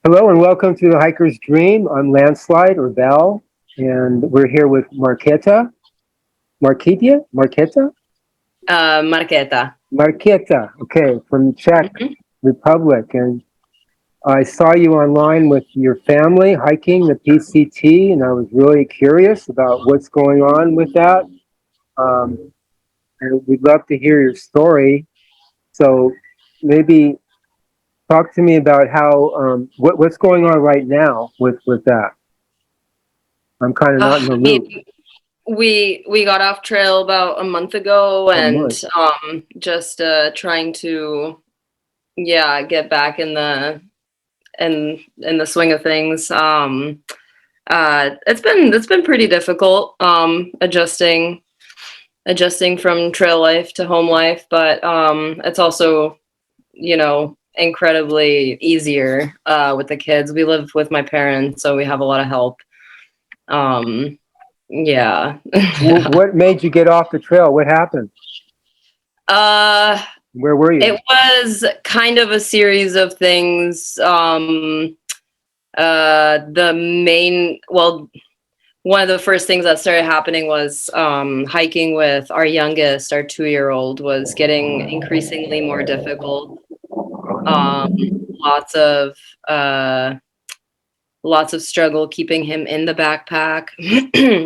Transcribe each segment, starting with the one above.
Hello and welcome to the Hiker's Dream. I'm Landslide or Val, and we're here with Marketa, Marketa. Marketa. Okay, from Czech Mhm. Republic, and I saw you online with your family hiking the PCT, and I was really curious about what's going on with that. Um, and we'd love to hear your story. So maybe talk to me about how what's going on right now with that. I'm kind of not in the I mean, loop. we got off trail about a month ago, A and month. just trying to get back in the swing of things. It's been pretty difficult adjusting from trail life to home life, but it's also incredibly easier with the kids. We live with my parents, so we have a lot of help. Um, yeah. What made you get off the trail? What happened? Uh, Where were you? it was kind of a series of things. The main, well, one of the first things that started happening was hiking with our youngest, our 2-year-old, was getting increasingly more difficult. Um, lots of uh, lots of struggle keeping him in the backpack,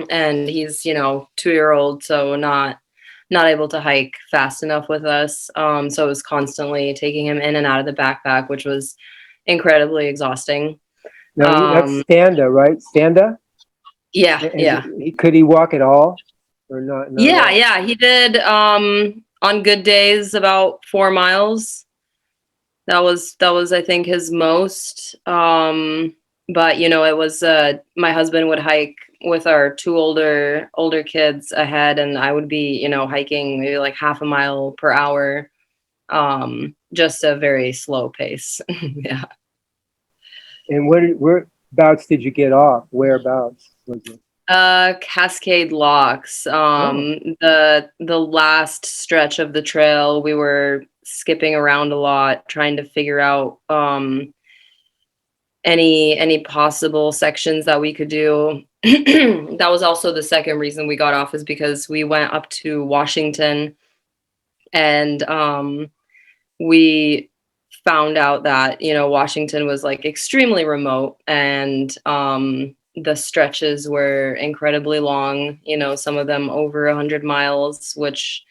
and he's 2-year-old, so not able to hike fast enough with us. So it was constantly taking him in and out of the backpack, which was incredibly exhausting. Now that's Um, Standa, right? Standa? yeah, Is yeah, could he walk at all, or not? Not at yeah, all. yeah. He did on good days about 4 miles. That was I think his most. But it was my husband would hike with our two older kids ahead, and I would be hiking maybe like half a mile per hour, just a very slow pace. Yeah. And whereabouts did you get off? Whereabouts was it? Cascade Locks. Oh, The last stretch of the trail, we were skipping around a lot, trying to figure out any possible sections that we could do. That was also the second reason we got off, is because we went up to Washington, and we found out that Washington was like extremely remote, and the stretches were incredibly long, some of them over 100 miles, which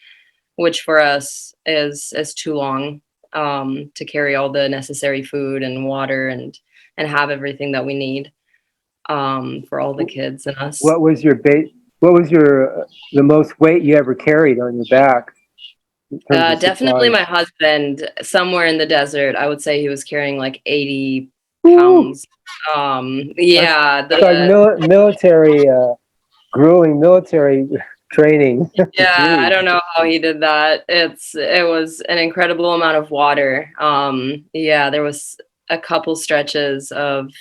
for us is too long to carry all the necessary food and water and have everything that we need for all the kids and us. what was your bait? What was your the most weight you ever carried on your back in terms of Definitely supplies? my husband, somewhere in the desert. I would say he was carrying like 80 Woo! pounds. That's, Yeah, it's like military, grueling military training. yeah, I Jeez. don't know how he did that. It was an incredible amount of water. Yeah, there was a couple stretches of,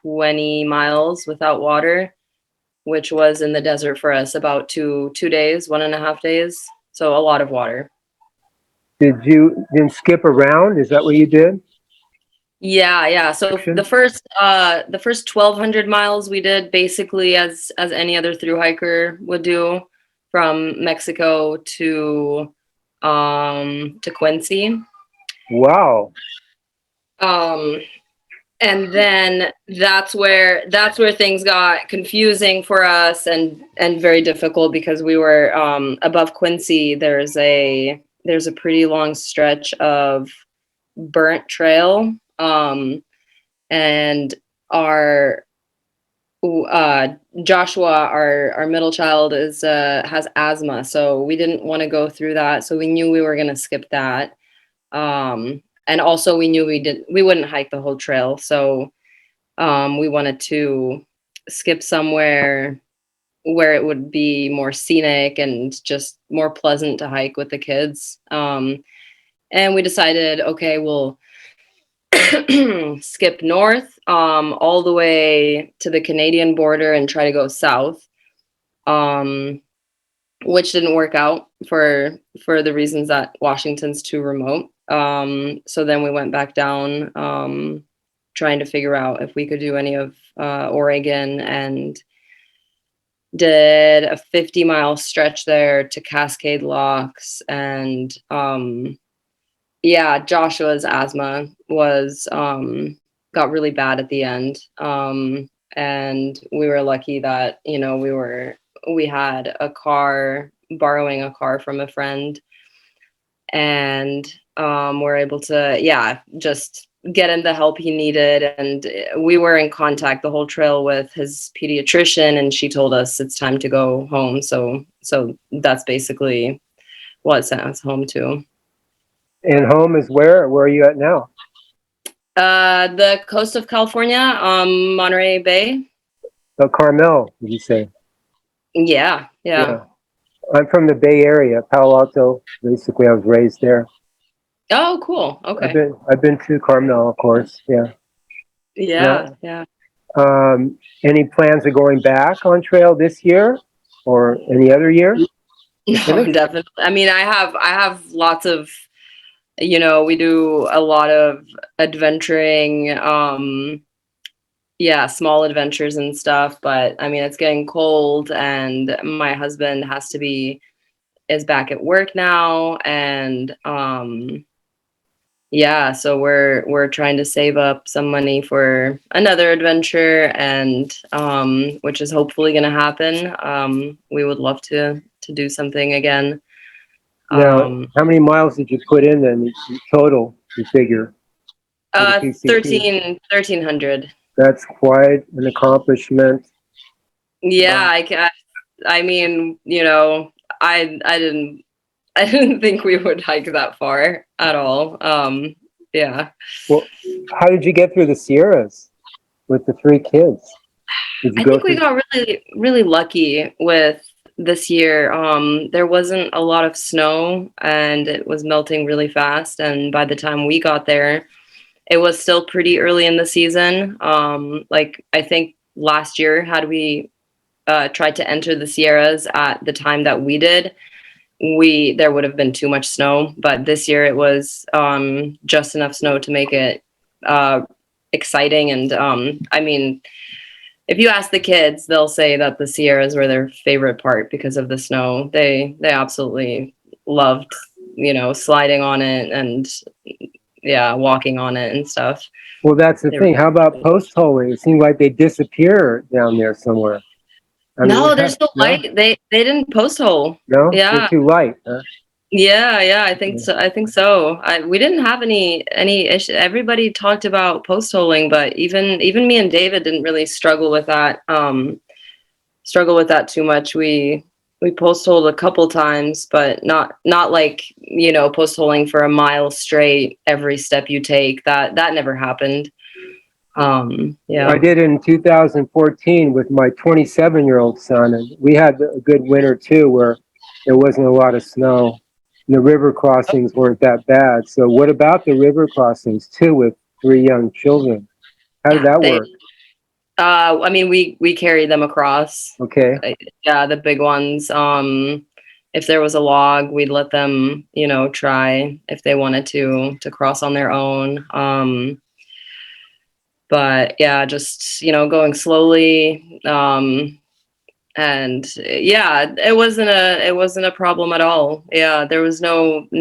20 miles without water, which was in the desert for us about two days, 1.5 days. So a lot of water. Did you then skip around? Is that what you did? Yeah, yeah. So Sections? the first 1,200 miles we did basically as any other thru hiker would do, from Mexico to Quincy. Wow. Um and then that's where things got confusing for us, and very difficult, because we were above Quincy. There's a pretty long stretch of burnt trail, and our uh Joshua, our middle child, is has asthma, so we didn't want to go through that, so we knew we were going to skip that. And also we knew we wouldn't hike the whole trail, so we wanted to skip somewhere where it would be more scenic and just more pleasant to hike with the kids. And we decided, okay, we'll skip north all the way to the Canadian border and try to go south, um, which didn't work out for the reasons that Washington's too remote. So then we went back down trying to figure out if we could do any of Oregon, and did a 50-mile stretch there to Cascade Locks. And yeah, Joshua's asthma was got really bad at the end. And we were lucky that, you know, we had a car, borrowing a car from a friend, and we're able to, yeah, just get him the help he needed. And we were in contact the whole trail with his pediatrician, and she told us it's time to go home. So that's basically what sent us home too. And home is where? Where are you at now? The coast of California, Monterey Bay. Oh, Carmel, did you say? Yeah. I'm from the Bay Area, Palo Alto. Basically, I was raised there. Oh, cool. Okay. I've been to Carmel, of course. Yeah. Yeah. Any plans of going back on trail this year or any other year? No, definitely. I mean, I have lots of, you know, we do a lot of adventuring, yeah, small adventures and stuff. But I mean, it's getting cold, and my husband is back at work now, and yeah, so we're trying to save up some money for another adventure, and which is hopefully going to happen. We would love to do something again. Now, how many miles did you put in then total, you figure? 1,300. That's quite an accomplishment. Yeah, I mean, you know, I didn't think we would hike that far at all. Yeah. Well, how did you get through the Sierras with the 3 kids? I think we got really lucky with this year. There wasn't a lot of snow, and it was melting really fast. And by the time we got there, it was still pretty early in the season. Like, I think last year, had we tried to enter the Sierras at the time that we did, there would have been too much snow. But this year it was just enough snow to make it exciting. And I mean, if you ask the kids, they'll say that the Sierras were their favorite part because of the snow. They absolutely loved, you know, sliding on it and, yeah, walking on it and stuff. Well, that's the thing. How about post holing? It seemed like they disappear down there somewhere. No, they're so light. They didn't post hole. No, yeah, they're too light. Huh? Yeah, I think so. We didn't have any issue. Everybody talked about post holing, but even me and David didn't really struggle with that. Too much. We post holed a couple times, but not like, you know, post holing for a mile straight every step you take. That never happened. Yeah. I did it in 2014 with my 27-year-old son, and we had a good winter too, where there wasn't a lot of snow. The river crossings weren't that bad. So what about the river crossings too with 3 young children? How did that work? I mean, we carried them across. Okay. Yeah, the big ones. If there was a log, we'd let them, you know, try if they wanted to cross on their own. But yeah, just, you know, going slowly. And yeah, it wasn't a problem at all. Yeah, there was it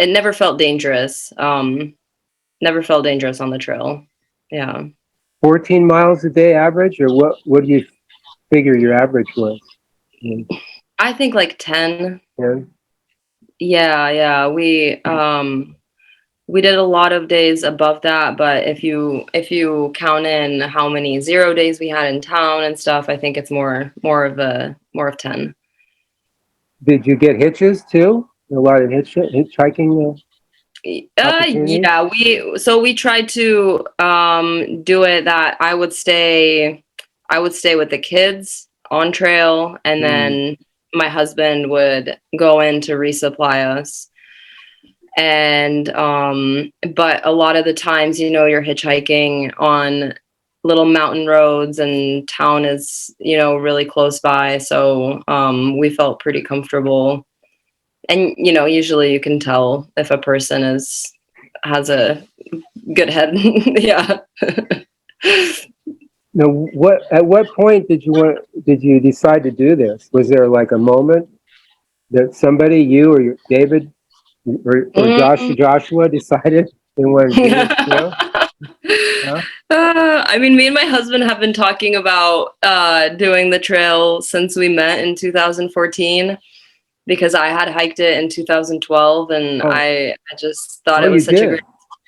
never felt dangerous. Never felt dangerous on the trail. Yeah. 14 miles a day average, or what do you figure your average was? I think like 10. 10? Yeah. We did a lot of days above that, but if you count in how many 0 days we had in town and stuff, I think it's more of 10. Did you get hitches too? A lot of hitchhiking? Yeah, we tried to do it that I would stay with the kids on trail, and then my husband would go in to resupply us. And but a lot of the times, you know, you're hitchhiking on little mountain roads, and town is, you know, really close by, so we felt pretty comfortable. And, you know, usually you can tell if a person is has a good head. Yeah. Now, at what point did you decide to do this? Was there like a moment that somebody, you or David or Mm. Joshua decided they wanted to do this trail? Huh? I mean, me and my husband have been talking about doing the trail since we met in 2014 because I had hiked it in 2012 and Oh, I just thought oh, it you was such a did. great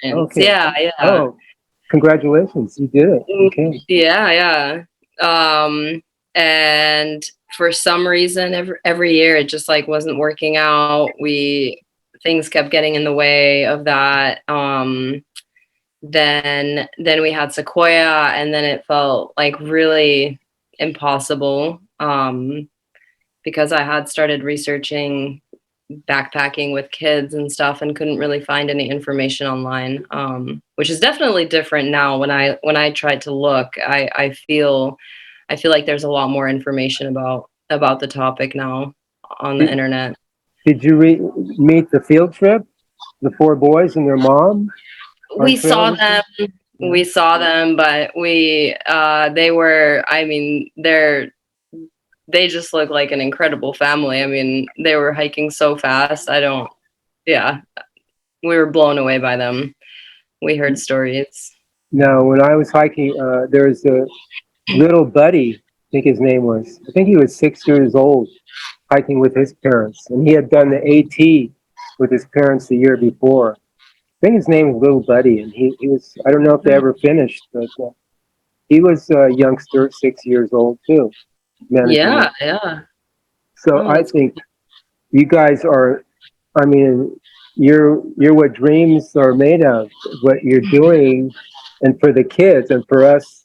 experience. Okay. Yeah, yeah. Oh, congratulations, you did it. Okay. Yeah, yeah. And for some reason, every year it just like wasn't working out. Things kept getting in the way of that. Then we had Sequoia, and then it felt like really impossible. Because I had started researching backpacking with kids and stuff and couldn't really find any information online, which is definitely different now. When I tried to look, I feel like there's a lot more information about the topic now on the Did, internet. did you meet the field trip, the four boys and their mom on We trail saw with you? them. Yeah. We saw them, but they were, I mean, they just look like an incredible family. I mean, they were hiking so fast. Yeah, we were blown away by them. We heard stories. Now, when I was hiking, there was a little buddy, I think his name was, I think he was 6 years old, hiking with his parents. And he had done the AT with his parents the year before. I think his name was Little Buddy. And he was, I don't know if they ever finished, but he was a youngster, 6 years old too, managing Yeah, it. yeah. So Oh, I that's think you guys are, I mean, you're what dreams are made of, what you're doing, and for the kids and for us,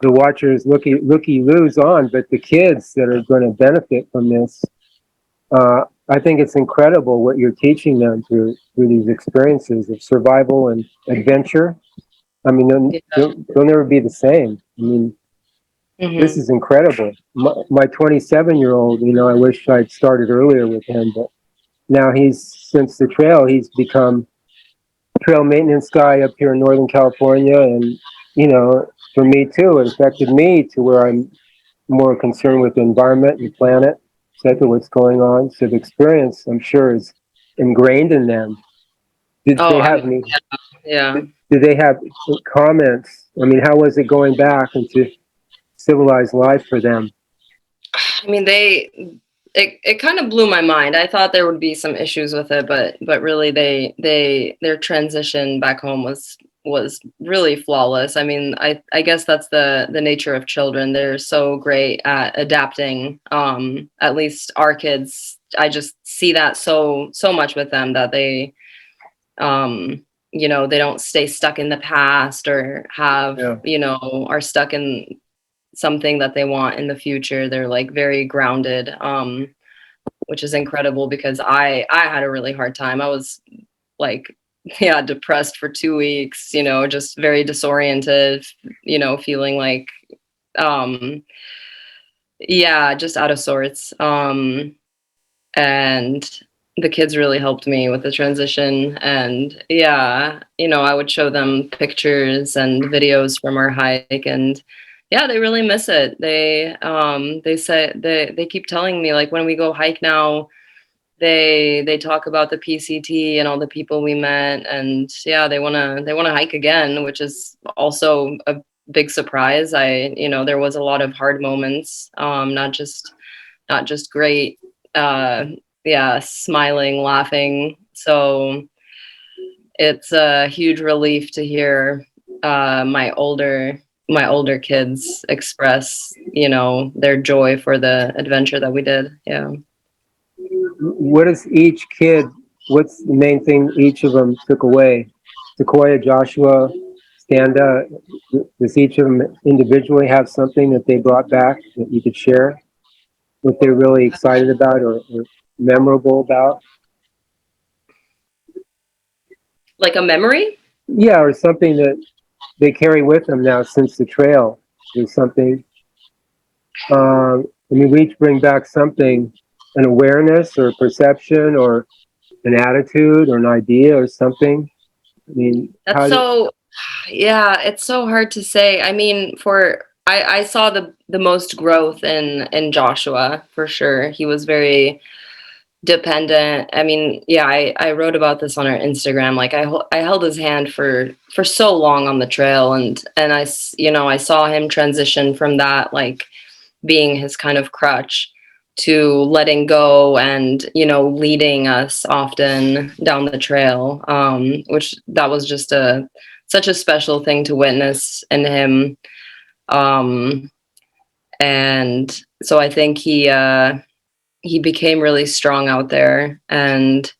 the watchers, looky loos on, but the kids that are going to benefit from this, I think it's incredible what you're teaching them through these experiences of survival and adventure. I mean, yeah. they'll never be the same. I mean, this Hmm. is incredible. My 27-year-old, I wish I'd started earlier with him, but now since the trail, he's become trail maintenance guy up here in Northern California. And, for me too, it affected me to where I'm more concerned with the environment and planet, exactly what's going on. So the experience, I'm sure, is ingrained in them. Did Oh, they I mean, have any, yeah. did they have comments? I mean, how was it going back into civilized life for them? I mean, it kind of blew my mind. I thought there would be some issues with it, but really their transition back home was really flawless. I mean, I guess that's the nature of children. They're so great at adapting. At least our kids, I just see that so much with them that um they don't stay stuck in the past or Yeah. are stuck in something that they want in the future. They're like very grounded, which is incredible because I had a really hard time. I was like, yeah, depressed for 2 weeks, just very disoriented, feeling like, um, yeah, just out of sorts. And the kids really helped me with the transition. And yeah, I would show them pictures and videos from our hike, and yeah, they really miss it. They say they keep telling me, like, when we go hike now, they talk about the PCT and all the people we met, and yeah, they wanna hike again, which is also a big surprise. There was a lot of hard moments, not just great, uh yeah, smiling, laughing. So it's a huge relief to hear my older kids express, their joy for the adventure that we did. Yeah. What is what's the main thing each of them took away? Sequoia, Joshua, Standa, does each of them individually have something that they brought back that you could share? What they're really excited about or memorable about? Like a memory. Yeah, or something that they carry with them now since the trail. There's something. I mean, we each bring back something, an awareness or perception or an attitude or an idea or something I mean, That's so, yeah, it's so hard to say. I mean, I saw the most growth in Joshua for sure. He was very dependent. I mean, yeah, I wrote about this on our Instagram. Like I held his hand for so long on the trail, and I saw him transition from that, like being his kind of crutch, to letting go and leading us often down the trail, which that was just such a special thing to witness in him. And so I think he became really strong out there, and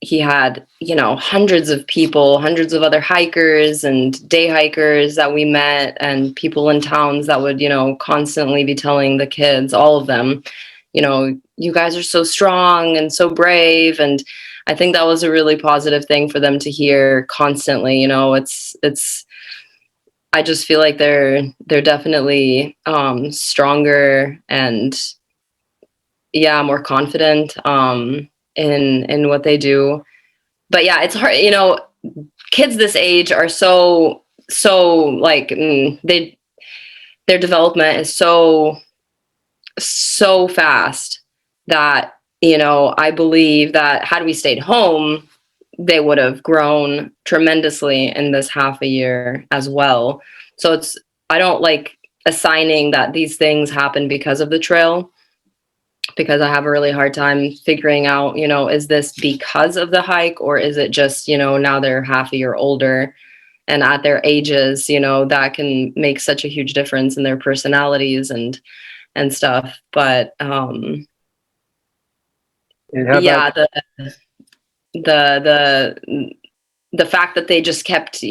he had hundreds of people, hundreds of other hikers and day hikers that we met, and people in towns that would constantly be telling the kids, all of them, you guys are so strong and so brave. And I think that was a really positive thing for them to hear constantly. It's I just feel like they're definitely stronger and, yeah, more confident in what they do. But yeah, it's hard. Kids this age are so like their development is so fast that I believe that had we stayed home, they would have grown tremendously in this half a year as well. So I don't like assigning that these things happen because of the trail, because I have a really hard time figuring out, is this because of the hike, or is it just, now they're half a year older, and at their ages, that can make such a huge difference in their personalities and stuff. But and how yeah, about the fact that they just kept,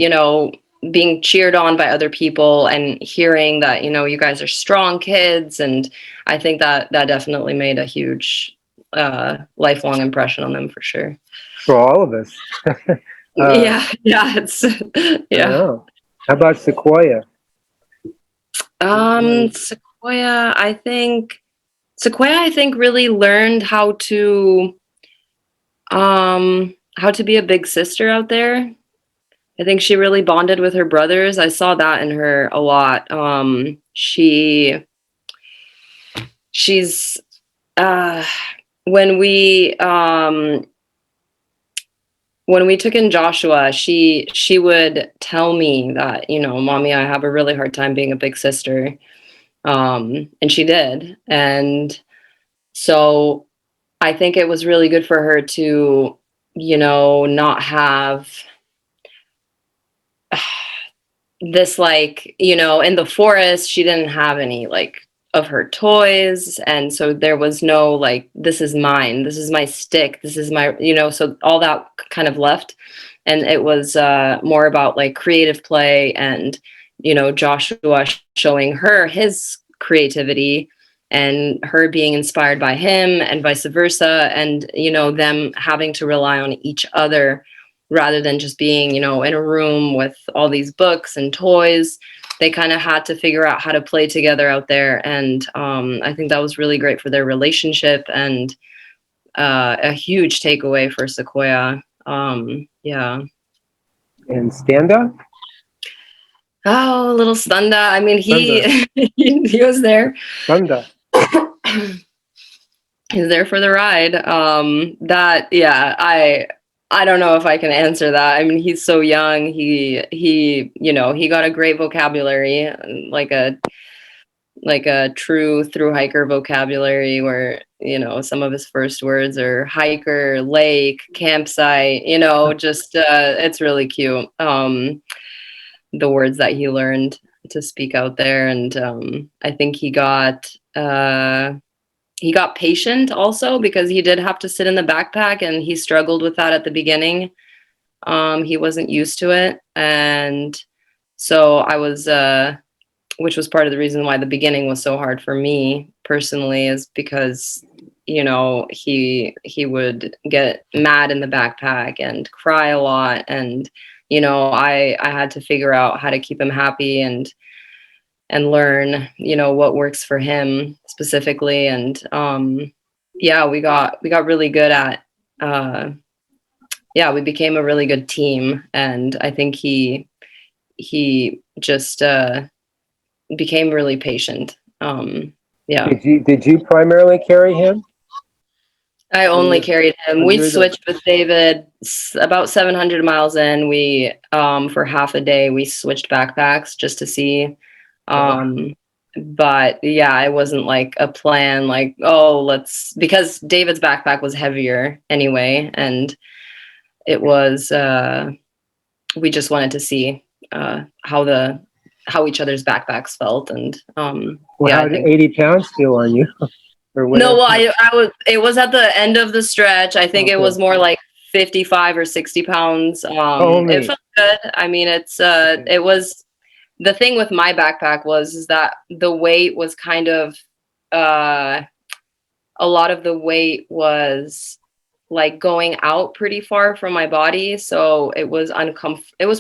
being cheered on by other people and hearing that, you guys are strong kids. And I think that definitely made a huge lifelong impression on them for sure. for all of us? Yeah, it's yeah. How about Sequoia? Sequoia, I think really learned how to be a big sister out there. I think she really bonded with her brothers. I saw that in her a lot. She's uh when we took in Joshua, she would tell me that, Mommy, I have a really hard time being a big sister. And she did. And so I think it was really good for her to, not have this, like, in the forest, she didn't have any like of her toys. And so there was no like, this is mine, this is my stick, this is my, so all that kind of left. And it was more about like creative play and, Joshua showing her his creativity and her being inspired by him and vice versa. And, them having to rely on each other rather than just being, in a room with all these books and toys. They kind of had to figure out how to play together out there. And I think that was really great for their relationship, and a huge takeaway for Sequoia. Yeah. And Standa? Oh, little Standa. I mean, Standa. he was there. Standa. He's there for the ride. Yeah, I don't know if I can answer that. I mean, he's so young. He got a great vocabulary, like a true through hiker vocabulary, where, some of his first words are hiker, lake, campsite, just it's really cute. The words that he learned to speak out there. And I think he got patient also, because he did have to sit in the backpack, and he struggled with that at the beginning. He wasn't used to it. And so I was, which was part of the reason why the beginning was so hard for me personally, is because, he would get mad in the backpack and cry a lot. And, I had to figure out how to keep him happy and learn, what works for him specifically. And yeah, we got really good at yeah, we became a really good team, and I think he just became really patient. Yeah. Did you primarily carry him? I only carried him. Oh, We you're the switched with David about 700 miles in. We for half a day we switched backpacks just to see. But yeah, it wasn't like a plan like, oh, let's, because David's backpack was heavier anyway, and it was we just wanted to see how each other's backpacks felt, and well, yeah, how I did think 80 pounds feel on you or no, whatever? well, I was, it was at the end of the stretch. I think it Okay. was more like 55 or 60 pounds. It Only. felt good. I mean, it's Okay. it was, the thing with my backpack was is that the weight was kind of uh a lot of the weight was like going out pretty far from my body, so it was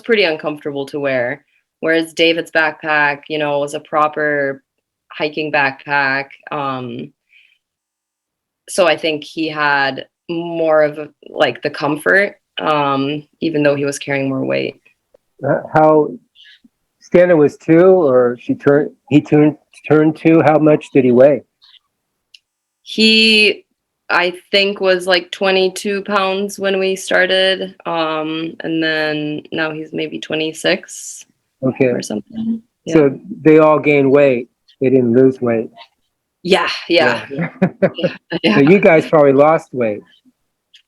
pretty uncomfortable to wear. Whereas David's backpack, you know, was a proper hiking backpack. So I think he had more of like the comfort, even though he was carrying more weight. How Stanley was 2, or turned 2. How much did he weigh? He, I think, was like 22 pounds when we started, and then now he's maybe 26 Okay. or something. Yeah. So they all gained weight. They didn't lose weight. Yeah. Yeah. So you guys probably lost weight.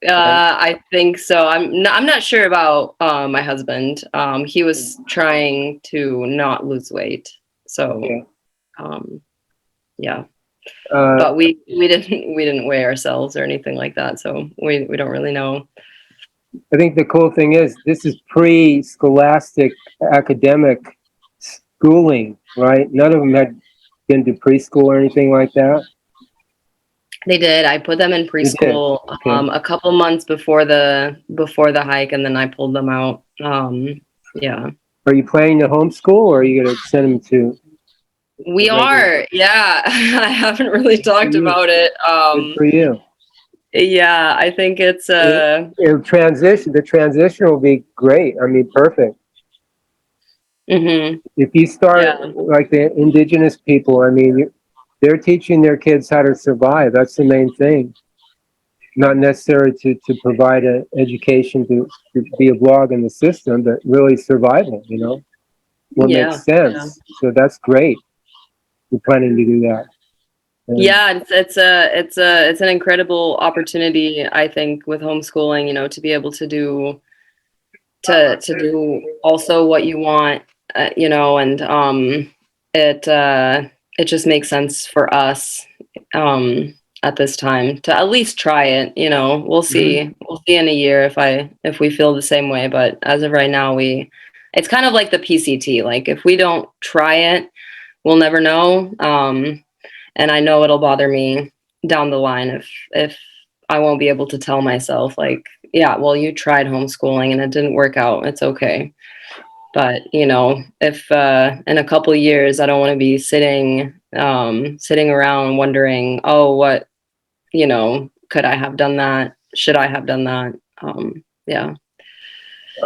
Right? I think so. I'm not sure about my husband. He was trying to not lose weight. So Okay. yeah. Uh, But we didn't weigh ourselves or anything like that. So we don't really know. I think the cool thing is this is pre-scholastic academic schooling, right? None of them had been to preschool or anything like that. They did. I put them in You did. preschool Okay. a couple months before the hike, and then I pulled them out. Yeah. Are you planning to homeschool, or are you going to send them to We the regular? are. Yeah. I haven't really Good for talked you. about it. Good for you. Yeah, I think it's The transition will be great. I mean, perfect. mhm. If you start Yeah. like the indigenous people, I mean, they're teaching their kids how to survive. That's the main thing. Not necessary to provide an education to be a blog in the system, but really survival, you know, what Yeah. makes sense. So that's great. We're planning to do that. And Yeah, it's an incredible opportunity, I think, with homeschooling, you know, to be able to do also what you want, you know, and it it just makes sense for us at this time to at least try it. You know, we'll see. Mhm. We'll see in a year if we feel the same way. But as of right now, it's kind of like the PCT. Like if we don't try it, we'll never know. And I know it'll bother me down the line if I won't be able to tell myself like, yeah, well, you tried homeschooling and it didn't work out. It's okay. But you know, if in a couple of years I don't want to be sitting around wondering, oh, what, you know, could I have done that? Should I have done that? Yeah.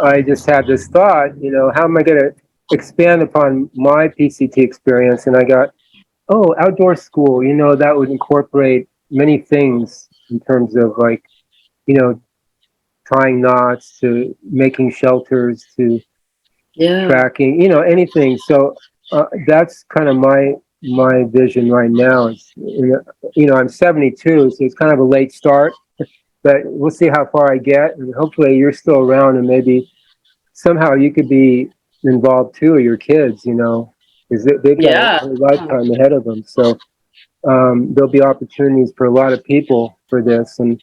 I just had this thought, you know, how am I going to expand upon my PCT experience? And I got, oh, outdoor school, you know, that would incorporate many things in terms of like, you know, tying knots to making shelters to Yeah. tracking, you know, anything. So that's kind of my vision right now. It's, you know, I'm 72, so it's kind of a late start, but we'll see how far I get, and hopefully you're still around, and maybe somehow you could be involved too, or your kids, you know, because they've got a Yeah. lifetime ahead of them. So there'll be opportunities for a lot of people for this, and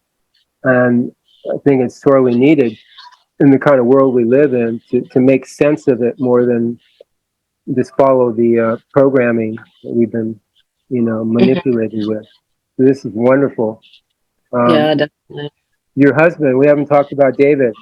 I think it's sorely needed in the kind of world we live in to make sense of it more than just follow the programming that we've been, you know, manipulated with. So this is wonderful. Yeah, Um, definitely. your husband, we haven't talked about David.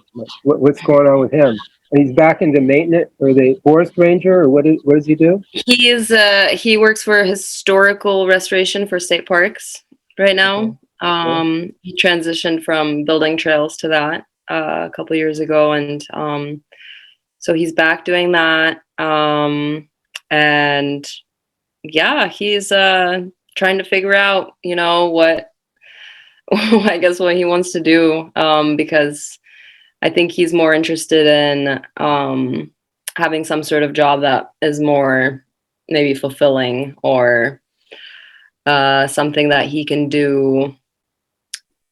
What's going on with him? And he's back into maintenance, or the forest ranger, or what does he do? He works for historical restoration for state parks right Okay. now. Okay. He transitioned from building trails to that. a couple years ago, and so he's back doing that. And yeah, he's trying to figure out, what I guess what he wants to do, because I think he's more interested in having some sort of job that is more maybe fulfilling, or something that he can do.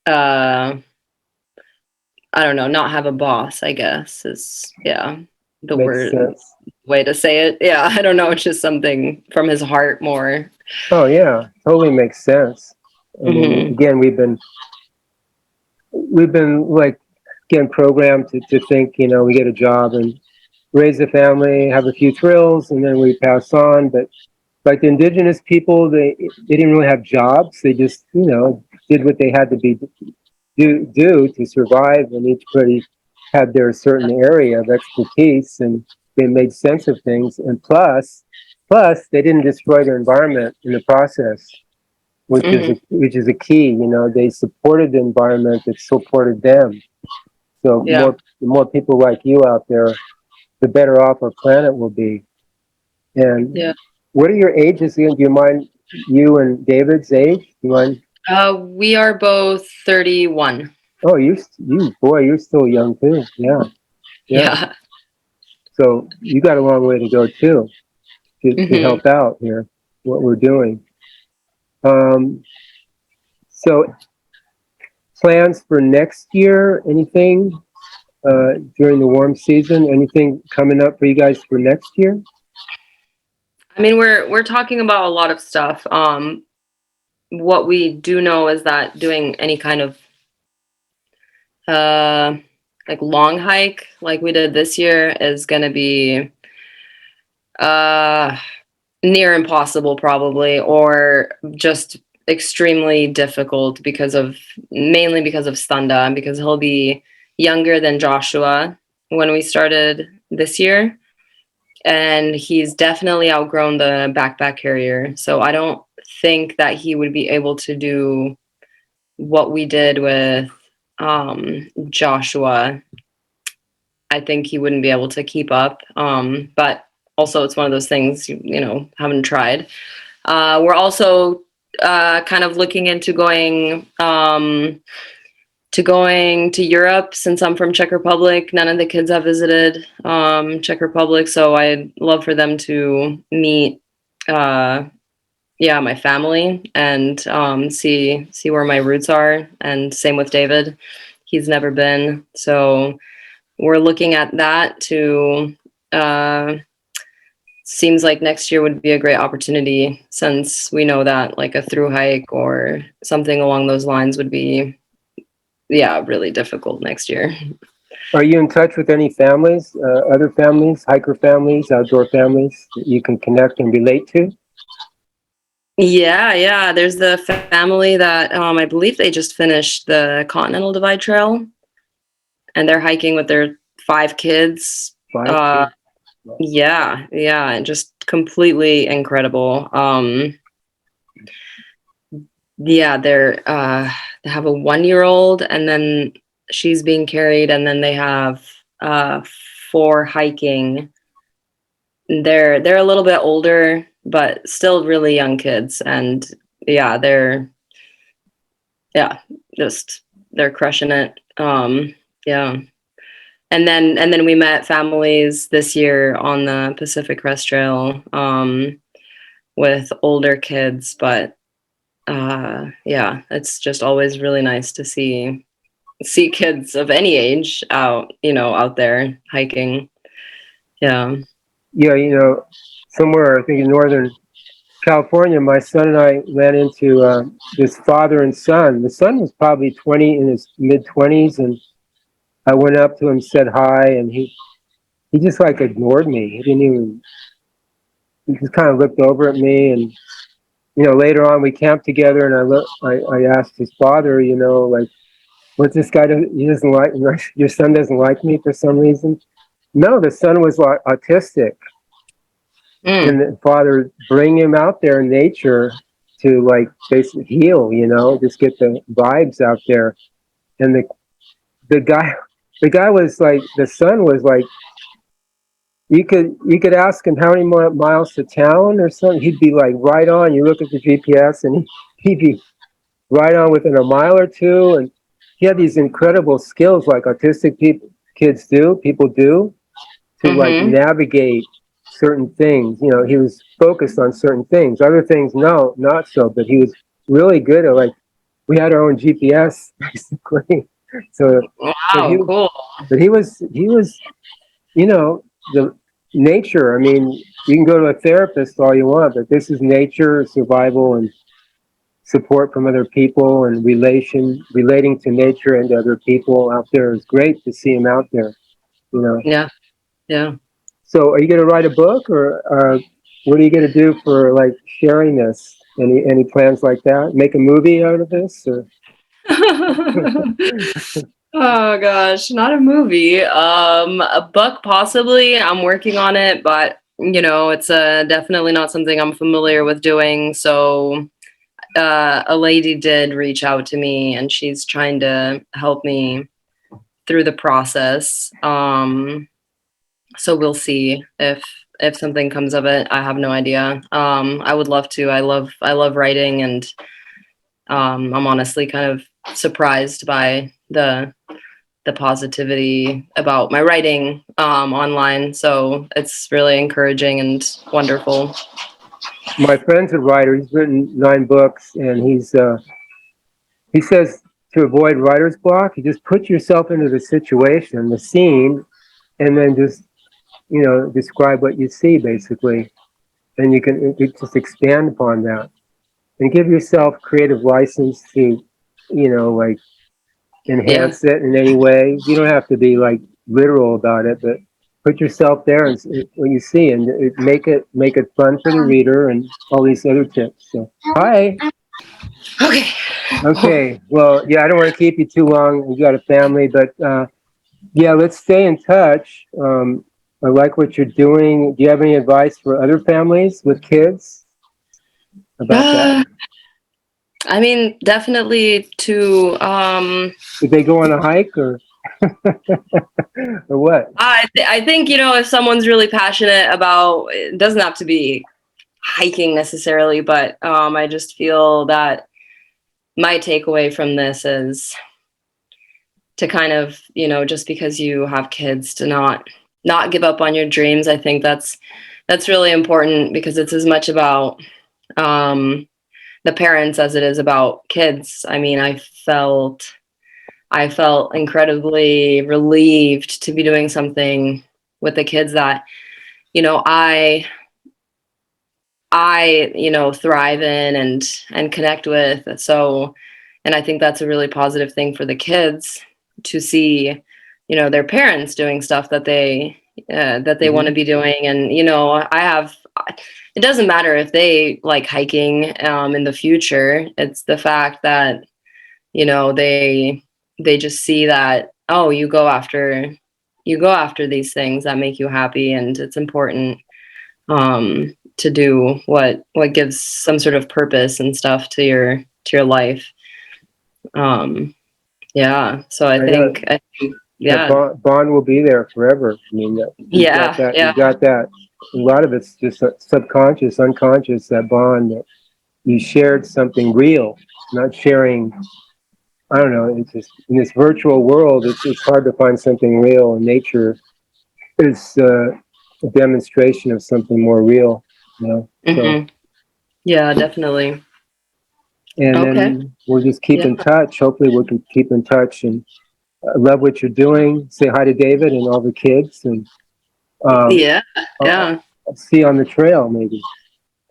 I don't know, not have a boss, I guess, is, the Makes sense. way to say it. Yeah, I don't know. It's just something from his heart more. Oh yeah, totally makes sense. I mean, Hmm. again, we've been like again programmed to think, we get a job and raise a family, have a few thrills, and then we pass on. But like the indigenous people, they didn't really have jobs. They just, did what they had to do to survive, and each buddy had their certain area of expertise, and they made sense of things. And plus they didn't destroy their environment in the process, Hmm. which is a key. They supported the environment that supported them. So Yeah. the more people like you out there, the better off our planet will be. And Yeah. what are your ages again? Do you mind, you and David's age? Do you mind? We are both 31. Oh, boy, you're still young too. Yeah, yeah. Yeah. So you got a long way to go too to Hmm. help out here what we're doing. Um, so plans for next year? Anything during the warm season? Anything coming up for you guys for next year? I mean, we're talking about a lot of stuff. What we do know is that doing any kind of uh like long hike like we did this year is going to be uh near impossible, probably, or just extremely difficult, mainly because of Standa, and because he'll be younger than Joshua when we started this year, and he's definitely outgrown the backpack carrier. So I don't think that he would be able to do what we did with Joshua. I think he wouldn't be able to keep up. But also, it's one of those things, haven't tried. We're also kind of looking into going to Europe, since I'm from Czech Republic. None of the kids have visited Czech Republic, so I'd love for them to meet, my family, and see where my roots are. And same with David; he's never been, so we're looking at that to. Seems like next year would be a great opportunity, since we know that like a through hike or something along those lines would be, really difficult next year. Are you in touch with any families, other families, hiker families, outdoor families that you can connect and relate to? Yeah, yeah. There's the family that I believe they just finished the Continental Divide Trail, and they're hiking with their 5 kids. Five Uh, kids. yeah, yeah, and just completely incredible. Yeah, they have a 1-year-old, and then she's being carried, and then they have 4 hiking. They're a little bit older, but still really young kids, and yeah, yeah, just they're crushing it. Yeah. And then we met families this year on the Pacific Crest Trail, with older kids, but yeah, it's just always really nice to see kids of any age out there hiking. Yeah. Yeah, somewhere I think in Northern California, my son and I ran into this father and son. The son was probably 20, in his mid 20s, and I went up to him, said hi, and he just like ignored me. He didn't even. He just kind of looked over at me, and later on we camped together, and I asked his father, like, what's this guy do? He doesn't like your son doesn't like me for some reason. No, the son was like autistic, and Mm. the father bring him out there in nature to like basically heal, just get the vibes out there. And the guy the guy was like, the son was like, you could ask him how many more miles to town or something. He'd be like right on. You look at the GPS and he'd be right on within a mile or two. And he had these incredible skills like autistic people do to like Mm-hmm. navigate certain things. You know, he was focused on certain things. Other things, no, not so. But he was really good at like, we had our own GPS basically. So, but Wow, cool. he was, you know, the nature. I mean, you can go to a therapist all you want, but this is nature, survival, and support from other people, and relating to nature and to other people out there is great to see him out there. You know. Yeah, yeah. So, are you going to write a book, or what are you going to do for like sharing this? Any plans like that? Make a movie out of this, or? Oh gosh, not a movie. A book possibly. I'm working on it, but it's definitely not something I'm familiar with doing. So, a lady did reach out to me, and she's trying to help me through the process. So we'll see if something comes of it. I have no idea. I would love to. I love writing, and I'm honestly kind of surprised by the positivity about my writing online. So it's really encouraging and wonderful. My friend's a writer. He's written 9 books, and he says to avoid writer's block, you just put yourself into the situation, the scene, and then just describe what you see basically, and you just expand upon that and give yourself creative license to like Yeah. enhance it in any way. You don't have to be like literal about it, but put yourself there and what you see, and make it fun for the reader, and all these other tips. So, hi. Okay. Okay. Well, yeah, I don't want to keep you too long. You got a family, but yeah, let's stay in touch. I like what you're doing. Do you have any advice for other families with kids about that? I mean, definitely to Did they go on a hike or or what? I think if someone's really passionate about, it doesn't have to be hiking necessarily, but I just feel that my takeaway from this is to kind of, just because you have kids, to not give up on your dreams. I think that's really important, because it's as much about the parents as it is about kids. I mean, I felt incredibly relieved to be doing something with the kids that I thrive in and connect with. So, and I think that's a really positive thing for the kids to see their parents doing stuff that they want to be doing. And it doesn't matter if they like hiking in the future. It's the fact that they just see that, oh, you go after these things that make you happy, and it's important to do what gives some sort of purpose and stuff to your life. Yeah, so I think That yeah. bond will be there forever. I mean, you got that. Yeah. You got that. A lot of it's just subconscious, unconscious. That bond that you shared something real, not sharing. I don't know. It's just in this virtual world, it's hard to find something real. And nature is a demonstration of something more real. So, Yeah, definitely. and Okay. then we'll just keep Yeah. in touch. Hopefully, we can keep in touch. And I love what you're doing. Say hi to David and all the kids, and Yeah. I'll Yeah. see you on the trail maybe.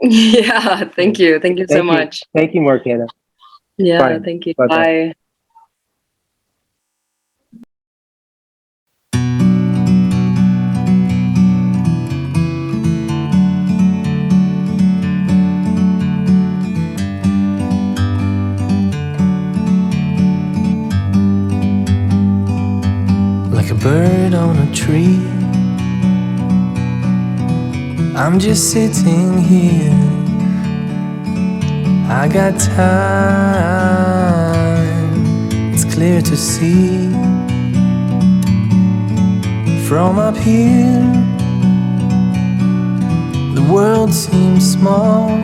Yeah. Thank you. Thank you so much. Thank you, Marketa. Yeah. Bye. Thank you. Bye-bye. Bye. Like a bird on a tree, I'm just sitting here. I got time, it's clear to see. From up here, the world seems small.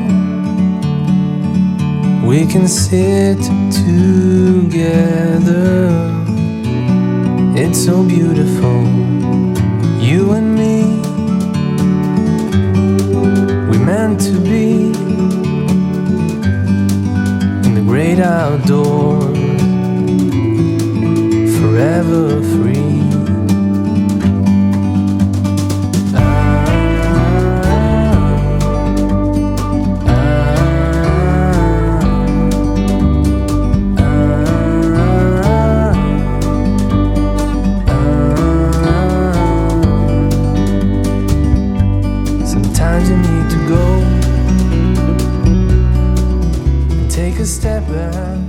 We can sit together. It's so beautiful, you and me. We meant to be in the great outdoors, forever free. Sometimes you need to go and take a step back.